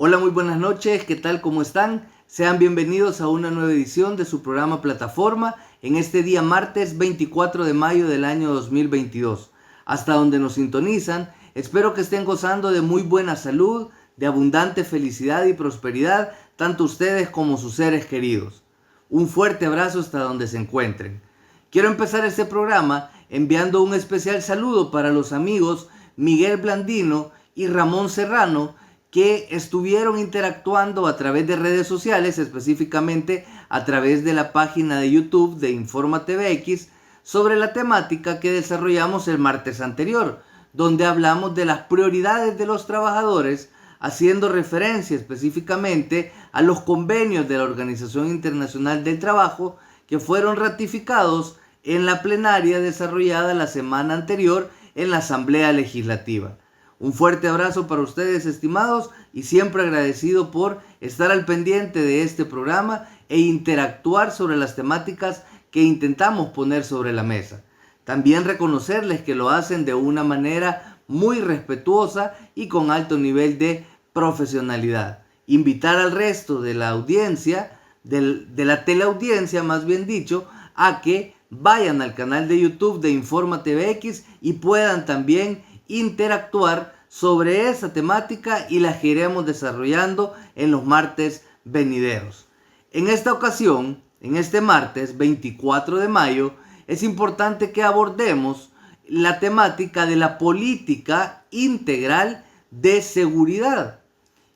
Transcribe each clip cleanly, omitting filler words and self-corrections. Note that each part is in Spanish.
Hola, muy buenas noches, ¿qué tal? ¿Cómo están? Sean bienvenidos a una nueva edición de su programa Plataforma en este día martes 24 de mayo del año 2022. Hasta donde nos sintonizan, espero que estén gozando de muy buena salud, de abundante felicidad y prosperidad, tanto ustedes como sus seres queridos. Un fuerte abrazo hasta donde se encuentren. Quiero empezar este programa enviando un especial saludo para los amigos Miguel Blandino y Ramón Serrano, que estuvieron interactuando a través de redes sociales, específicamente a través de la página de YouTube de Informa TVX, sobre la temática que desarrollamos el martes anterior, donde hablamos de las prioridades de los trabajadores, haciendo referencia específicamente a los convenios de la Organización Internacional del Trabajo que fueron ratificados en la plenaria desarrollada la semana anterior en la Asamblea Legislativa. Un fuerte abrazo para ustedes, estimados, y siempre agradecido por estar al pendiente de este programa e interactuar sobre las temáticas que intentamos poner sobre la mesa. También reconocerles que lo hacen de una manera muy respetuosa y con alto nivel de profesionalidad. Invitar al resto de la audiencia, de la teleaudiencia más bien dicho, a que vayan al canal de YouTube de Informa TVX y puedan también interactuar sobre esa temática y las que iremos desarrollando en los martes venideros. En esta ocasión, en este martes 24 de mayo, es importante que abordemos la temática de la política integral de seguridad.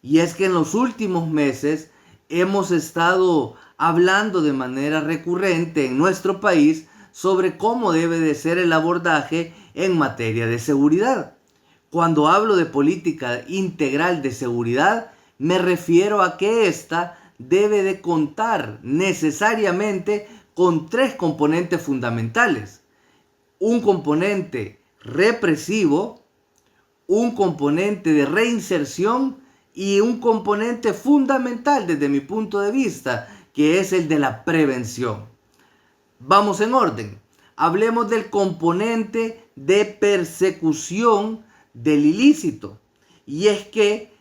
Y es que en los últimos meses hemos estado hablando de manera recurrente en nuestro país sobre cómo debe de ser el abordaje en materia de seguridad. Cuando hablo de política integral de seguridad, me refiero a que ésta debe de contar necesariamente con tres componentes fundamentales. Un componente represivo, un componente de reinserción y un componente fundamental desde mi punto de vista, que es el de la prevención. Vamos en orden. Hablemos del componente de persecución del ilícito. Y es que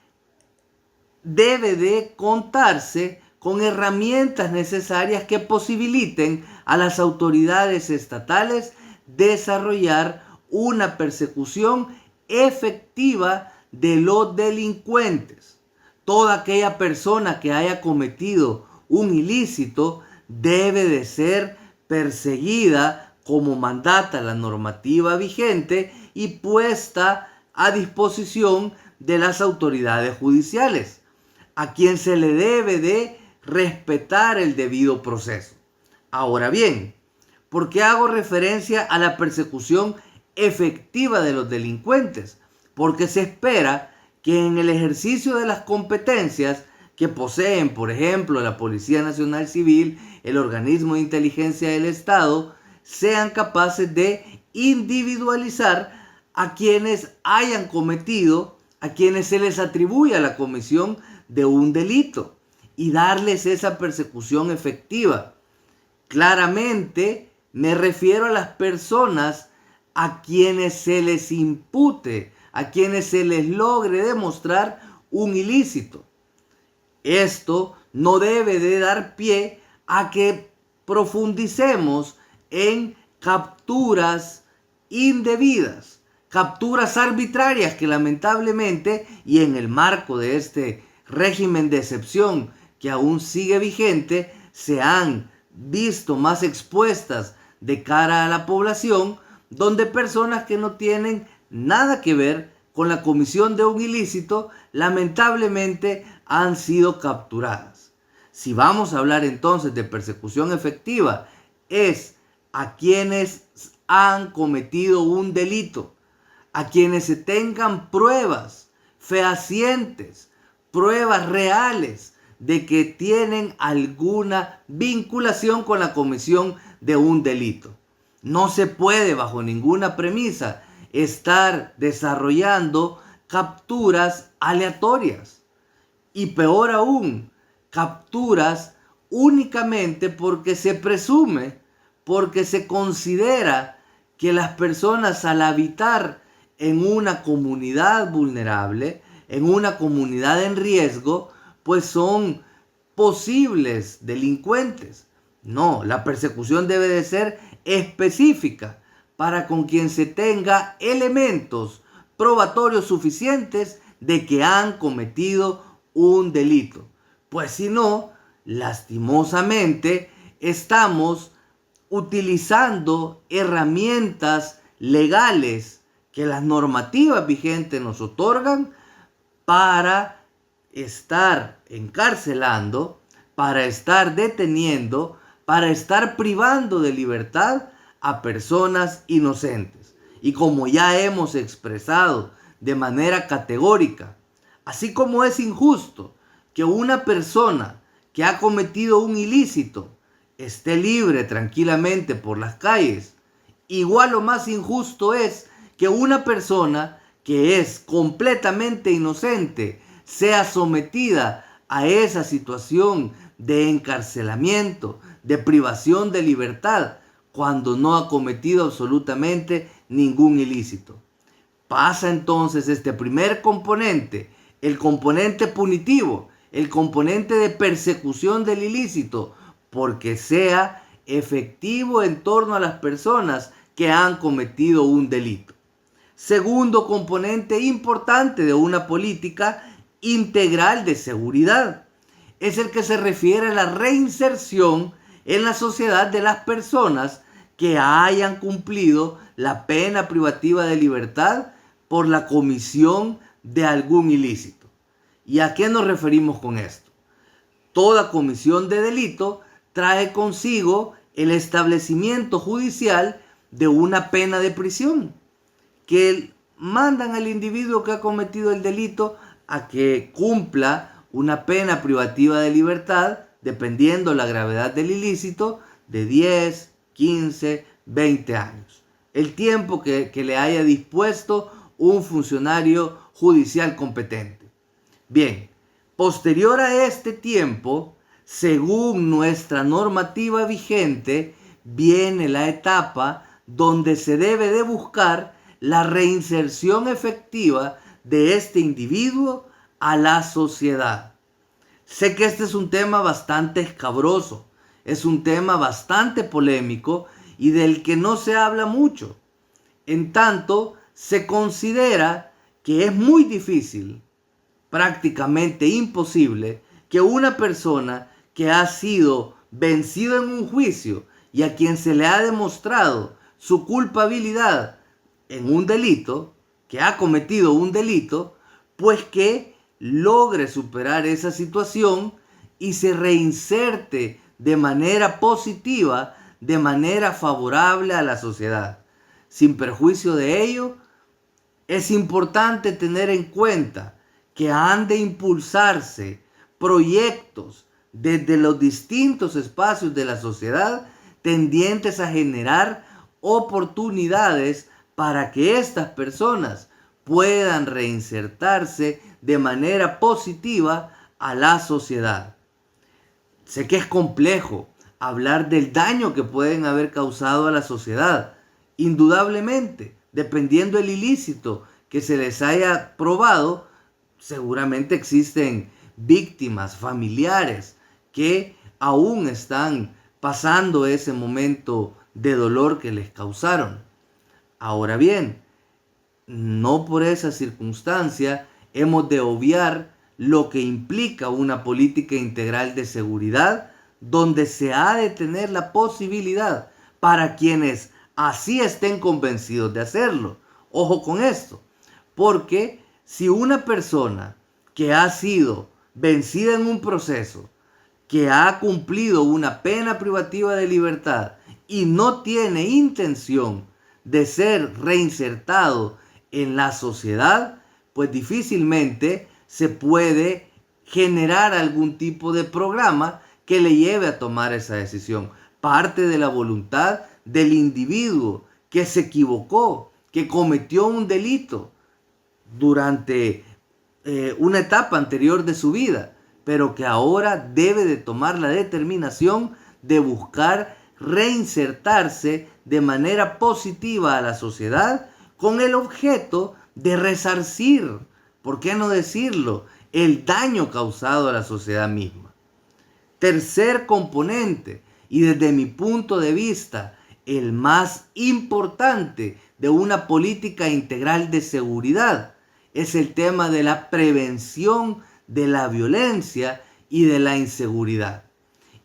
debe de contarse con herramientas necesarias que posibiliten a las autoridades estatales desarrollar una persecución efectiva de los delincuentes. Toda aquella persona que haya cometido un ilícito debe de ser perseguida como mandata la normativa vigente y puesta a disposición de las autoridades judiciales, a quien se le debe de respetar el debido proceso. Ahora bien, ¿por qué hago referencia a la persecución efectiva de los delincuentes? Porque se espera que en el ejercicio de las competencias que poseen, por ejemplo, la Policía Nacional Civil, el organismo de inteligencia del Estado, sean capaces de individualizar a quienes hayan cometido, a quienes se les atribuya la comisión de un delito y darles esa persecución efectiva. Claramente me refiero a las personas a quienes se les impute, a quienes se les logre demostrar un ilícito. Esto no debe de dar pie a que profundicemos en capturas indebidas, capturas arbitrarias que lamentablemente, y en el marco de este régimen de excepción que aún sigue vigente, se han visto más expuestas de cara a la población, donde personas que no tienen nada que ver con la comisión de un ilícito, lamentablemente han sido capturadas. Si vamos a hablar entonces de persecución efectiva, es a quienes han cometido un delito, a quienes se tengan pruebas fehacientes, pruebas reales de que tienen alguna vinculación con la comisión de un delito. No se puede bajo ninguna premisa estar desarrollando capturas aleatorias y peor aún, capturas únicamente porque se presume, porque se considera que las personas al habitar en una comunidad vulnerable, en una comunidad en riesgo, pues son posibles delincuentes. No, la persecución debe de ser específica para con quien se tenga elementos probatorios suficientes de que han cometido un delito. Pues si no, lastimosamente, estamos utilizando herramientas legales que las normativas vigentes nos otorgan para estar encarcelando, para estar deteniendo, para estar privando de libertad a personas inocentes. Y como ya hemos expresado de manera categórica, así como es injusto que una persona que ha cometido un ilícito esté libre tranquilamente por las calles, igual o más injusto es que una persona que es completamente inocente sea sometida a esa situación de encarcelamiento, de privación de libertad, cuando no ha cometido absolutamente ningún ilícito. Pasa entonces este primer componente, el componente punitivo, el componente de persecución del ilícito, porque sea efectivo en torno a las personas que han cometido un delito. Segundo componente importante de una política integral de seguridad es el que se refiere a la reinserción en la sociedad de las personas que hayan cumplido la pena privativa de libertad por la comisión de algún ilícito. ¿Y a qué nos referimos con esto? Toda comisión de delito trae consigo el establecimiento judicial de una pena de prisión, que mandan al individuo que ha cometido el delito a que cumpla una pena privativa de libertad, dependiendo la gravedad del ilícito, de 10, 15, 20 años. El tiempo que le haya dispuesto un funcionario judicial competente. Bien, posterior a este tiempo, según nuestra normativa vigente, viene la etapa donde se debe de buscar la reinserción efectiva de este individuo a la sociedad. Sé que este es un tema bastante escabroso, es un tema bastante polémico y del que no se habla mucho. En tanto, se considera que es muy difícil, prácticamente imposible, que una persona que ha sido vencida en un juicio y a quien se le ha demostrado su culpabilidad en un delito, que ha cometido un delito, pues que logre superar esa situación y se reinserte de manera positiva, de manera favorable a la sociedad. Sin perjuicio de ello, es importante tener en cuenta que han de impulsarse proyectos desde los distintos espacios de la sociedad tendientes a generar oportunidades para que estas personas puedan reinsertarse de manera positiva a la sociedad. Sé que es complejo hablar del daño que pueden haber causado a la sociedad. Indudablemente, dependiendo del ilícito que se les haya probado, seguramente existen víctimas, familiares que aún están pasando ese momento de dolor que les causaron. Ahora bien, no por esa circunstancia hemos de obviar lo que implica una política integral de seguridad, donde se ha de tener la posibilidad para quienes así estén convencidos de hacerlo. Ojo con esto, porque si una persona que ha sido vencida en un proceso, que ha cumplido una pena privativa de libertad y no tiene intención de ser reinsertado en la sociedad, pues difícilmente se puede generar algún tipo de programa que le lleve a tomar esa decisión. Parte de la voluntad del individuo que se equivocó, que cometió un delito durante una etapa anterior de su vida, pero que ahora debe de tomar la determinación de buscar reinsertarse de manera positiva a la sociedad con el objeto de resarcir ¿por qué no decirlo? El daño causado a la sociedad misma. Tercer componente, y desde mi punto de vista, el más importante de una política integral de seguridad, es el tema de la prevención de la violencia y de la inseguridad.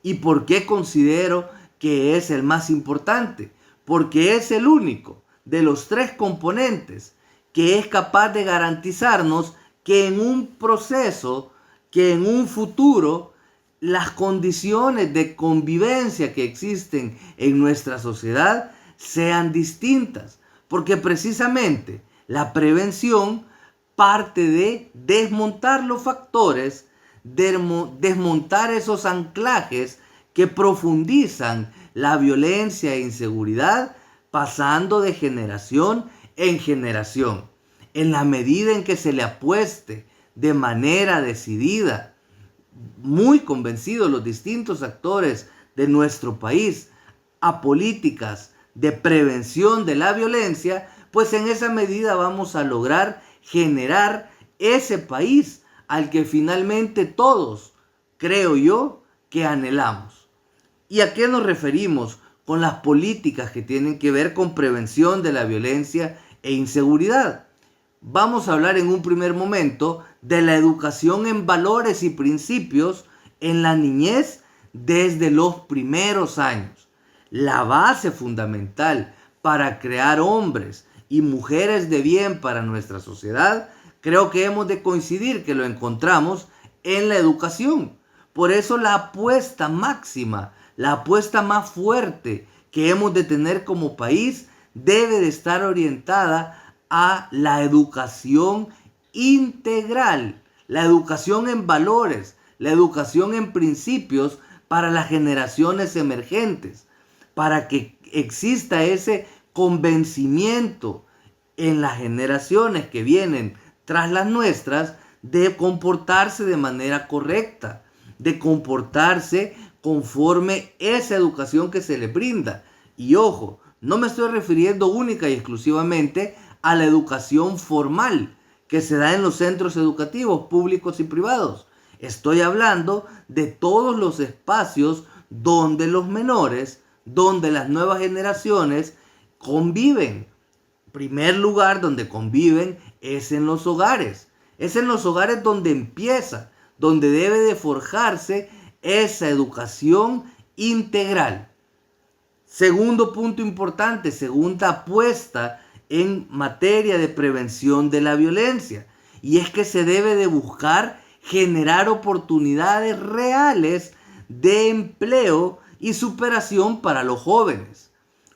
¿Y por qué considero que es el más importante? Porque es el único de los tres componentes que es capaz de garantizarnos que en un proceso, que en un futuro, las condiciones de convivencia que existen en nuestra sociedad sean distintas. Porque precisamente la prevención parte de desmontar los factores, desmontar esos anclajes que profundizan la violencia e inseguridad, pasando de generación en generación. En la medida en que se le apueste de manera decidida, muy convencidos los distintos actores de nuestro país a políticas de prevención de la violencia, pues en esa medida vamos a lograr generar ese país al que finalmente todos, creo yo, que anhelamos. ¿Y a qué nos referimos con las políticas que tienen que ver con prevención de la violencia e inseguridad? Vamos a hablar en un primer momento de la educación en valores y principios en la niñez desde los primeros años. La base fundamental para crear hombres y mujeres de bien para nuestra sociedad, creo que hemos de coincidir que lo encontramos en la educación. Por eso la apuesta máxima, la apuesta más fuerte que hemos de tener como país debe de estar orientada a la educación integral, la educación en valores, la educación en principios para las generaciones emergentes, para que exista ese convencimiento en las generaciones que vienen tras las nuestras de comportarse de manera correcta, de comportarse conforme esa educación que se les brinda. Y ojo, no me estoy refiriendo única y exclusivamente a la educación formal que se da en los centros educativos públicos y privados. Estoy hablando de todos los espacios donde los menores, donde las nuevas generaciones conviven. Primer lugar donde conviven es en los hogares. Es en los hogares donde empieza, donde debe de forjarse esa educación integral. Segundo punto importante, segunda apuesta en materia de prevención de la violencia, y es que se debe de buscar generar oportunidades reales de empleo y superación para los jóvenes.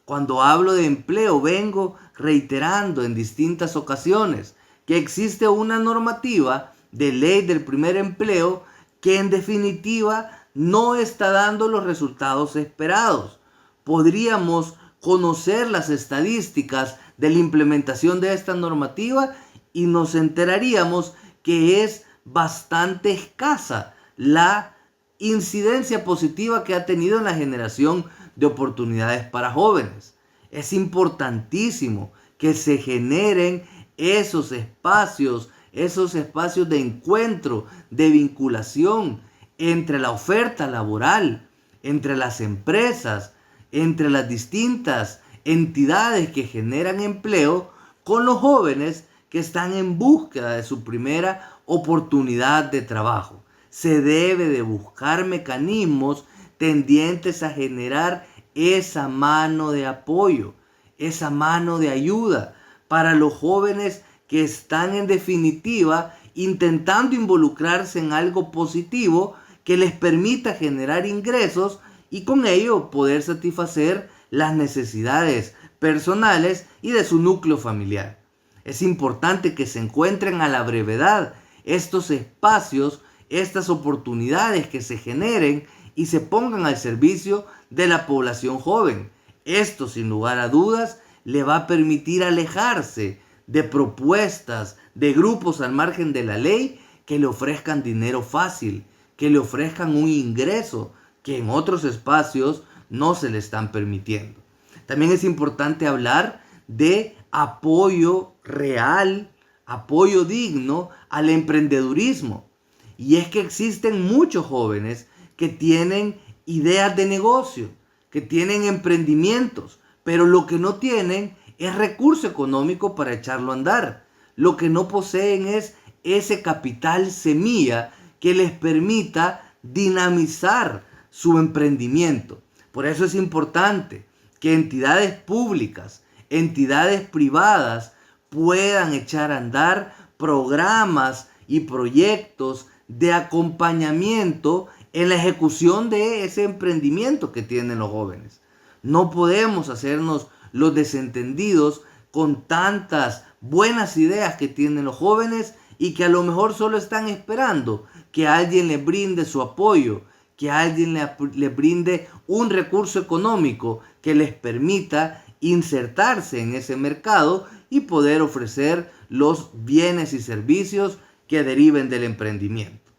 Cuando hablo de empleo, vengo reiterando en distintas ocasiones que existe una normativa de ley del primer empleo que en definitiva no está dando los resultados esperados. Podríamos conocer las estadísticas de la implementación de esta normativa y nos enteraríamos que es bastante escasa la incidencia positiva que ha tenido en la generación de oportunidades para jóvenes. Es importantísimo que se generen esos espacios de encuentro, de vinculación entre la oferta laboral, entre las empresas, entre las distintas entidades que generan empleo con los jóvenes que están en búsqueda de su primera oportunidad de trabajo. Se debe de buscar mecanismos tendientes a generar esa mano de apoyo, esa mano de ayuda para los jóvenes que están en definitiva intentando involucrarse en algo positivo que les permita generar ingresos y con ello poder satisfacer las necesidades personales y de su núcleo familiar. Es importante que se encuentren a la brevedad estos espacios, estas oportunidades que se generen y se pongan al servicio de la población joven. Esto, sin lugar a dudas, le va a permitir alejarse de propuestas de grupos al margen de la ley que le ofrezcan dinero fácil, que le ofrezcan un ingreso que en otros espacios no se le están permitiendo. También es importante hablar de apoyo real apoyo digno al emprendedurismo. Y es que existen muchos jóvenes que tienen ideas de negocio, que tienen emprendimientos, pero lo que no tienen es recurso económico para echarlo a andar. Lo que no poseen es ese capital semilla que les permita dinamizar su emprendimiento. Por eso es importante que entidades públicas, entidades privadas puedan echar a andar programas y proyectos de acompañamiento en la ejecución de ese emprendimiento que tienen los jóvenes. No podemos hacernos los desentendidos con tantas buenas ideas que tienen los jóvenes y que a lo mejor solo están esperando que alguien les brinde su apoyo, que alguien les brinde un recurso económico que les permita insertarse en ese mercado y poder ofrecer los bienes y servicios que deriven del emprendimiento.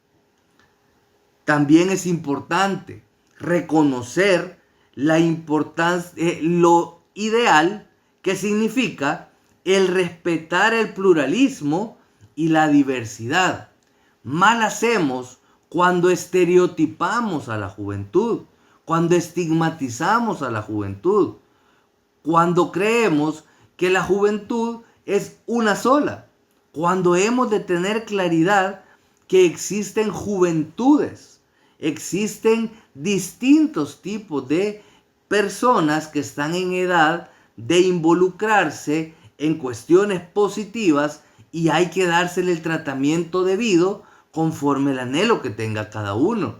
También es importante reconocer la importancia, lo ideal que significa el respetar el pluralismo y la diversidad. Mal hacemos cuando estereotipamos a la juventud, cuando estigmatizamos a la juventud, cuando creemos que la juventud es una sola, cuando hemos de tener claridad que existen juventudes, existen distintos tipos de personas que están en edad de involucrarse en cuestiones positivas y hay que dársele el tratamiento debido conforme el anhelo que tenga cada uno.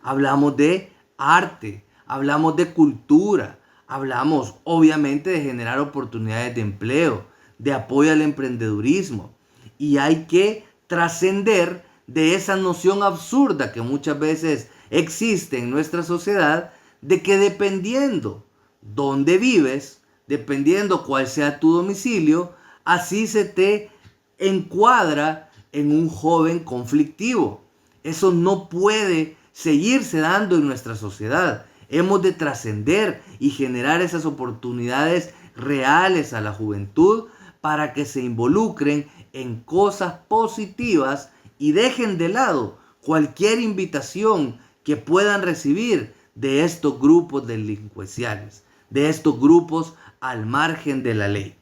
Hablamos de arte, hablamos de cultura, hablamos obviamente de generar oportunidades de empleo, de apoyo al emprendedurismo y hay que trascender de esa noción absurda que muchas veces existe en nuestra sociedad de que dependiendo dónde vives, dependiendo cuál sea tu domicilio, así se te encuadra en un joven conflictivo. Eso no puede seguirse dando en nuestra sociedad. Hemos de trascender y generar esas oportunidades reales a la juventud para que se involucren en cosas positivas y dejen de lado cualquier invitación que puedan recibir de estos grupos delincuenciales, de estos grupos al margen de la ley.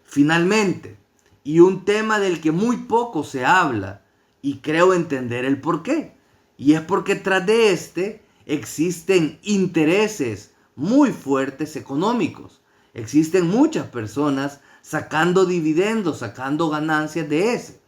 Finalmente, y un tema del que muy poco se habla, y creo entender el porqué, y es porque tras de este existen intereses muy fuertes económicos. Existen muchas personas sacando dividendos, sacando ganancias de ese.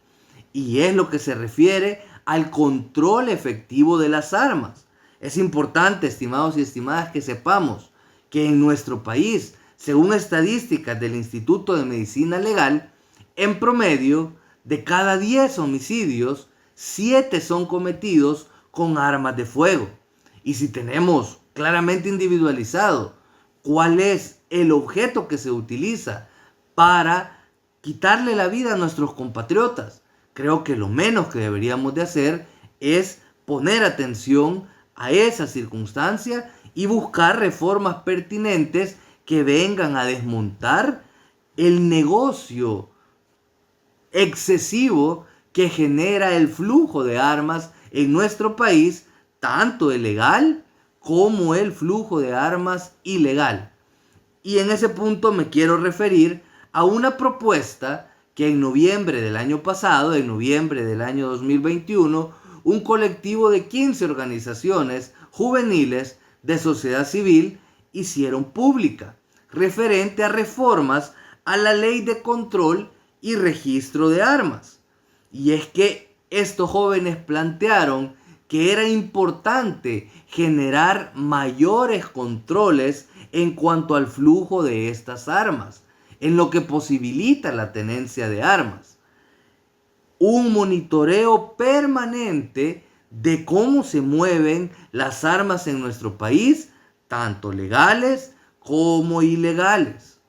Y es lo que se refiere al control efectivo de las armas. Es importante, estimados y estimadas, que sepamos que en nuestro país, según estadísticas del Instituto de Medicina Legal, en promedio, de cada 10 homicidios, 7 son cometidos con armas de fuego. Y si tenemos claramente individualizado cuál es el objeto que se utiliza para quitarle la vida a nuestros compatriotas, creo que lo menos que deberíamos de hacer es poner atención a esa circunstancia y buscar reformas pertinentes que vengan a desmontar el negocio excesivo que genera el flujo de armas en nuestro país, tanto el legal como el flujo de armas ilegal. Y en ese punto me quiero referir a una propuesta que en noviembre del año pasado, en noviembre del año 2021, un colectivo de 15 organizaciones juveniles de sociedad civil hicieron pública, referente a reformas a la ley de control y registro de armas. Y es que estos jóvenes plantearon que era importante generar mayores controles en cuanto al flujo de estas armas, en lo que posibilita la tenencia de armas. Un monitoreo permanente de cómo se mueven las armas en nuestro país, tanto legales como ilegales.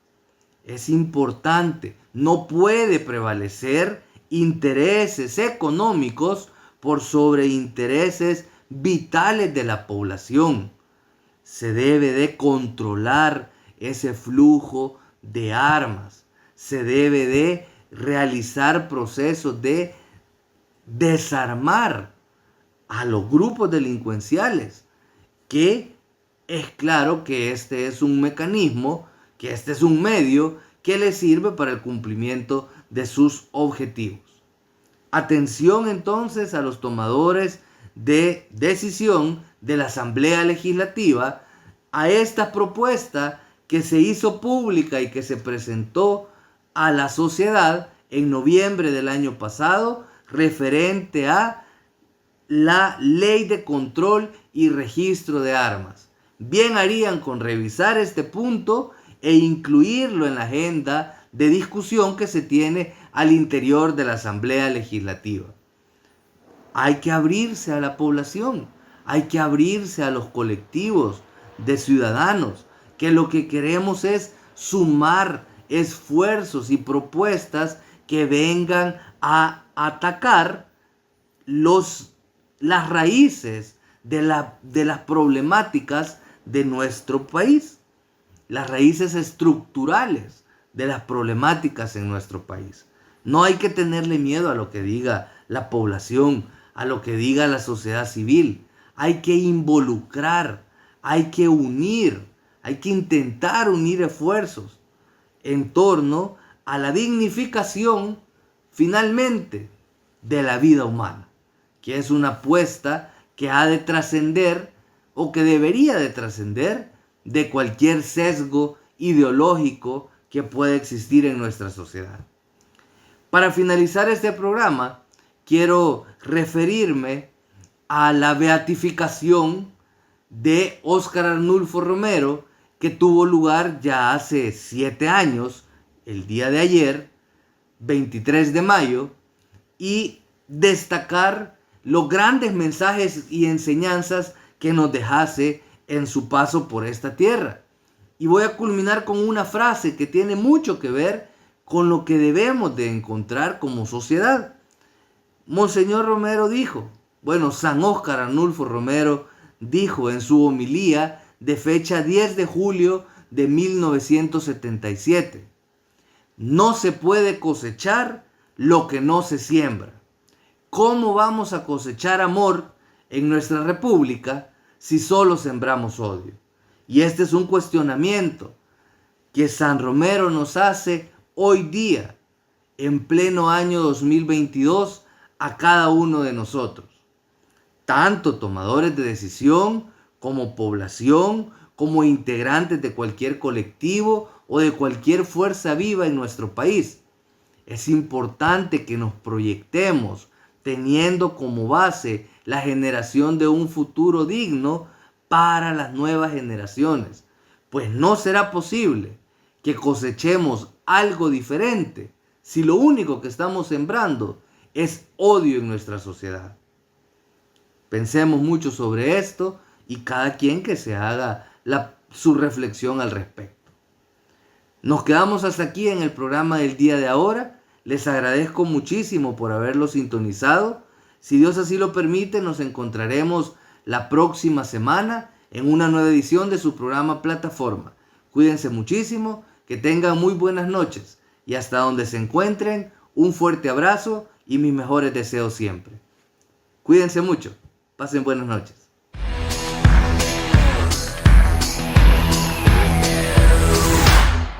Es importante, no puede prevalecer intereses económicos por sobre intereses vitales de la población. Se debe de controlar ese flujo de armas. Se debe de realizar procesos de desarmar a los grupos delincuenciales, que es claro que este es un mecanismo, que este es un medio que les sirve para el cumplimiento de sus objetivos. Atención entonces a los tomadores de decisión de la Asamblea Legislativa, a esta propuesta que se hizo pública y que se presentó a la sociedad en noviembre del año pasado, referente a la Ley de Control y Registro de Armas. Bien harían con revisar este punto e incluirlo en la agenda de discusión que se tiene al interior de la Asamblea Legislativa. Hay que abrirse a la población, hay que abrirse a los colectivos de ciudadanos, que lo que queremos es sumar esfuerzos y propuestas que vengan a atacar las raíces de las problemáticas de nuestro país, las raíces estructurales de las problemáticas en nuestro país. No hay que tenerle miedo a lo que diga la población, a lo que diga la sociedad civil. Hay que involucrar, hay que unir, hay que intentar unir esfuerzos en torno a la dignificación, finalmente, de la vida humana, que es una apuesta que ha de trascender, o que debería de trascender, de cualquier sesgo ideológico que pueda existir en nuestra sociedad. Para finalizar este programa, quiero referirme a la beatificación de Óscar Arnulfo Romero, que tuvo lugar ya hace 7 años, el día de ayer, 23 de mayo, y destacar los grandes mensajes y enseñanzas que nos dejase en su paso por esta tierra. Y voy a culminar con una frase que tiene mucho que ver con lo que debemos de encontrar como sociedad. Monseñor Romero dijo, San Óscar Arnulfo Romero dijo en su homilía de fecha 10 de julio de 1977, no se puede cosechar lo que no se siembra. ¿Cómo vamos a cosechar amor en nuestra república si solo sembramos odio? Y este es un cuestionamiento que San Romero nos hace hoy día, en pleno año 2022, a cada uno de nosotros. Tanto tomadores de decisión, como población, como integrantes de cualquier colectivo o de cualquier fuerza viva en nuestro país. Es importante que nos proyectemos teniendo como base la generación de un futuro digno para las nuevas generaciones, pues no será posible que cosechemos algo diferente si lo único que estamos sembrando es odio en nuestra sociedad. Pensemos mucho sobre esto y cada quien que se haga su reflexión al respecto. Nos quedamos hasta aquí en el programa del día de ahora. Les agradezco muchísimo por haberlo sintonizado. Si Dios así lo permite, nos encontraremos la próxima semana en una nueva edición de su programa Plataforma. Cuídense muchísimo, que tengan muy buenas noches y hasta donde se encuentren, un fuerte abrazo y mis mejores deseos siempre. Cuídense mucho. Pasen buenas noches.